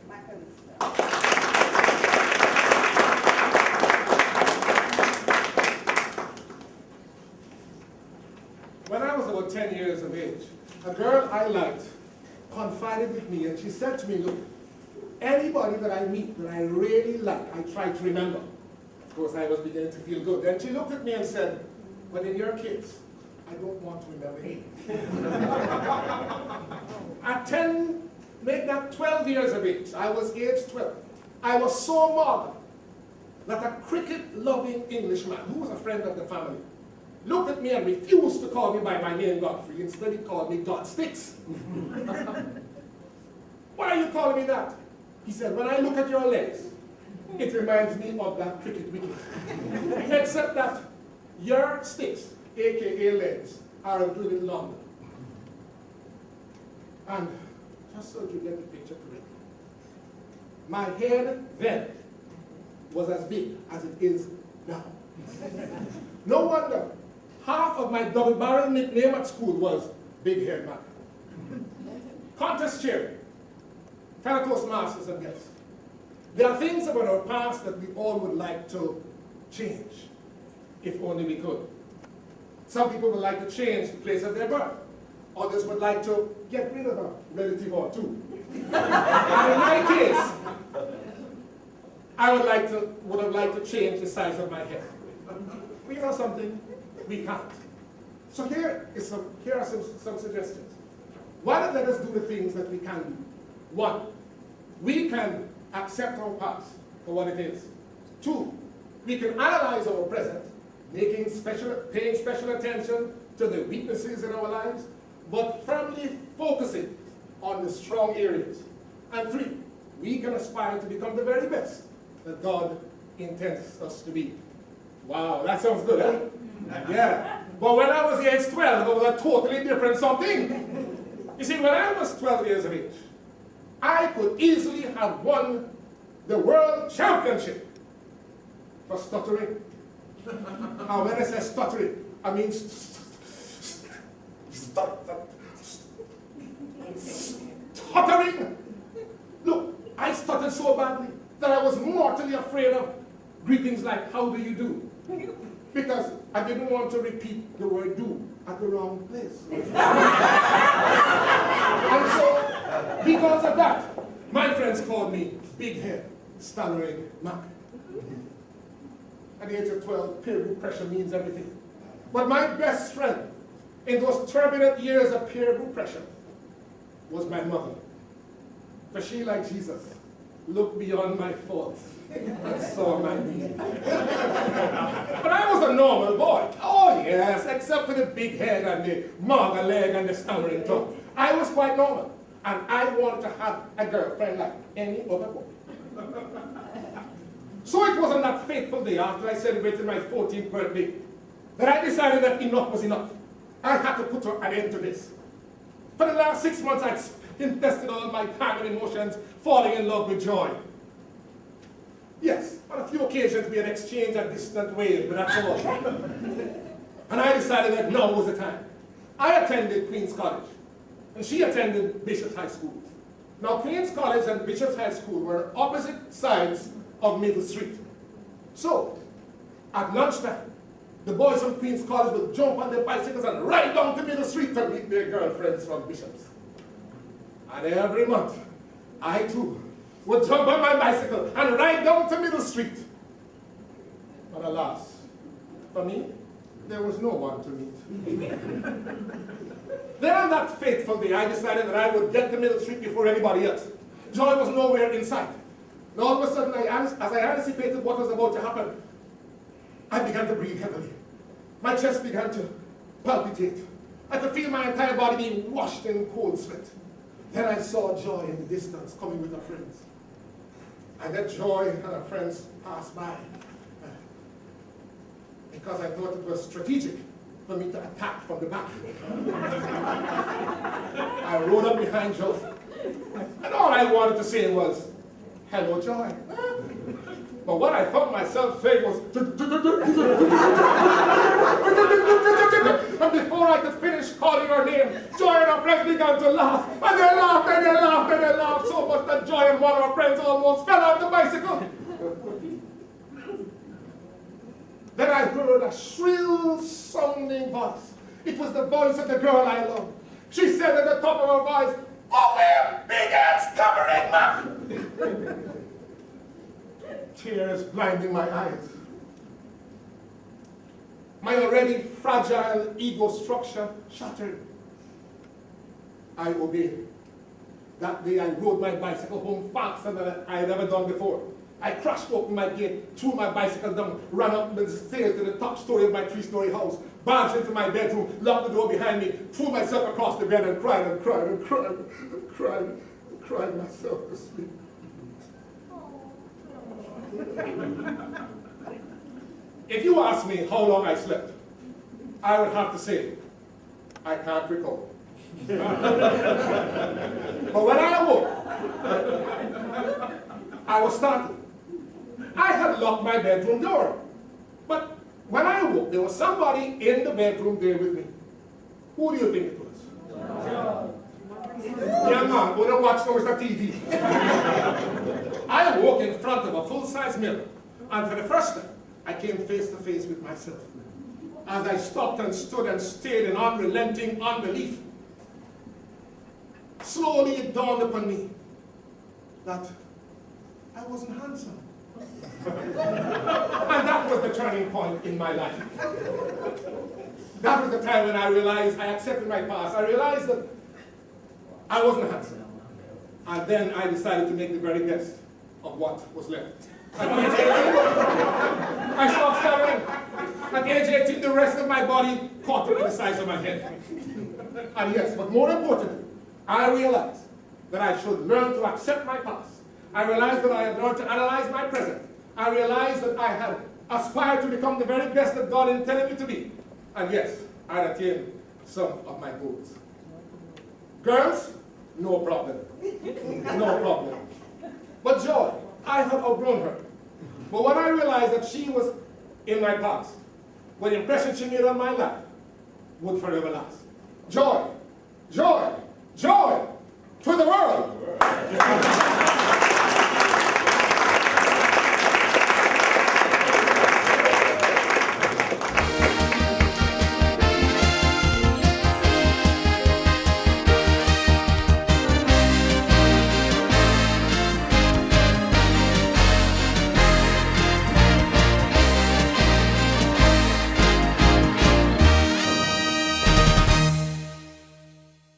McAllister. When I was about 10 years of age, a girl I liked confided with me, and she said to me, look, anybody that I meet that I really like, I try to remember. Of course, I was beginning to feel good. Then she looked at me and said, but in your case, I don't want to remember him. At 10, make that 12 years of age, I was age 12. I was so modern that a cricket-loving Englishman, who was a friend of the family, looked at me and refused to call me by my name, Godfrey. Instead, he called me God Sticks. Why are you calling me that? He said, when I look at your legs, it reminds me of that cricket wicket. Except that your sticks, aka legs, are a little bit longer. And just so you get the picture correct, my head then was as big as it is now. No wonder half of my double-barrel nickname at school was Big Head Man. Contest chair, fellow Toastmasters and guests. There are things about our past that we all would like to change, if only we could. Some people would like to change the place of their birth. Others would like to get rid of a relative or two. And in my case, I would have liked to change the size of my head. But you know something? We can't. So here are some suggestions. Why don't let us do the things that we can do? One, we can accept our past for what it is. Two, we can analyze our present, paying special attention to the weaknesses in our lives, but firmly focusing on the strong areas. And three, we can aspire to become the very best that God intends us to be. Wow, that sounds good, huh? Yeah. But when I was age 12, it was a totally different something. You see, when I was 12 years of age, I could easily have won the world championship for stuttering. And when I say stuttering, I mean stuttering. Look, I stuttered so badly that I was mortally afraid of greetings like, how do you do? Because I didn't want to repeat the word do at the wrong place. And so, because of that, my friends called me Big Head, Stammering Mac. At the age of 12, peer group pressure means everything. But my best friend in those turbulent years of peer group pressure was my mother. For she, like Jesus, looked beyond my faults and saw my need. But I was a normal boy. Oh yes, except for the big head and the maga leg and the stammering tongue. I was quite normal. And I wanted to have a girlfriend like any other boy. So it was on that fateful day after I celebrated my 14th birthday that I decided that enough was enough. I had to put an end to this. For the last 6 months, I'd invested all my time and emotions falling in love with Joy. Yes, on a few occasions we had exchanged a distant wave, but that's all. And I decided that now was the time. I attended Queen's College, and she attended Bishop's High School. Now, Queen's College and Bishop's High School were opposite sides of Middle Street. So, at lunchtime, the boys from Queen's College would jump on their bicycles and ride down to Middle Street to meet their girlfriends from Bishop's. And every month, I too would jump on my bicycle and ride down to Middle Street. But alas, for me, there was no one to meet. Then on that fateful day, I decided that I would get to Middle Street before anybody else. Joy was nowhere in sight. And all of a sudden, as I anticipated what was about to happen, I began to breathe heavily. My chest began to palpitate. I could feel my entire body being washed in cold sweat. Then I saw Joy in the distance coming with her friends. I let Joy and her friends pass by because I thought it was strategic for me to attack from the back. I rode up behind Joy, and all I wanted to say was, "Hello, Joy." But what I found myself saying was, bicycle. And before I could finish calling her name, Joy and her friends began to laugh. And they laughed and they laughed and they laughed so much that Joy and one of her friends almost fell off the bicycle. Then I heard a shrill sounding voice. It was the voice of the girl I loved. She said at the top of her voice, "Oh, Will, big ass covering, man!" Tears blinding my eyes. My already fragile ego structure shattered. I obeyed. That day I rode my bicycle home faster than I had ever done before. I crashed open my gate, threw my bicycle down, ran up the stairs to the top story of my 3-story house, barged into my bedroom, locked the door behind me, threw myself across the bed and cried and cried and cried and cried and cried myself to sleep. If you ask me how long I slept, I would have to say, I can't recall. But when I awoke, I was startled. I had locked my bedroom door. But when I awoke, there was somebody in the bedroom there with me. Who do you think it was? Yeah, man, go and watch Mr. TV. I awoke in front of a full-size mirror, and for the first time, I came face to face with myself. As I stopped and stood and stared in unrelenting unbelief, slowly it dawned upon me that I wasn't handsome. And that was the turning point in my life. That was the time when I realized I accepted my past. I realized that I wasn't handsome. And then I decided to make the very best of what was left. At age 18, I stopped stammering. At age 18, the rest of my body caught up with the size of my head. And yes, but more importantly, I realized that I should learn to accept my past. I realized that I had learned to analyze my present. I realized that I had aspired to become the very best that God intended me to be. And yes, I had attained some of my goals. Girls, no problem. No problem. But Joy, I had outgrown her. But when I realized that she was in my past, what impression she made on my life would forever last. Joy,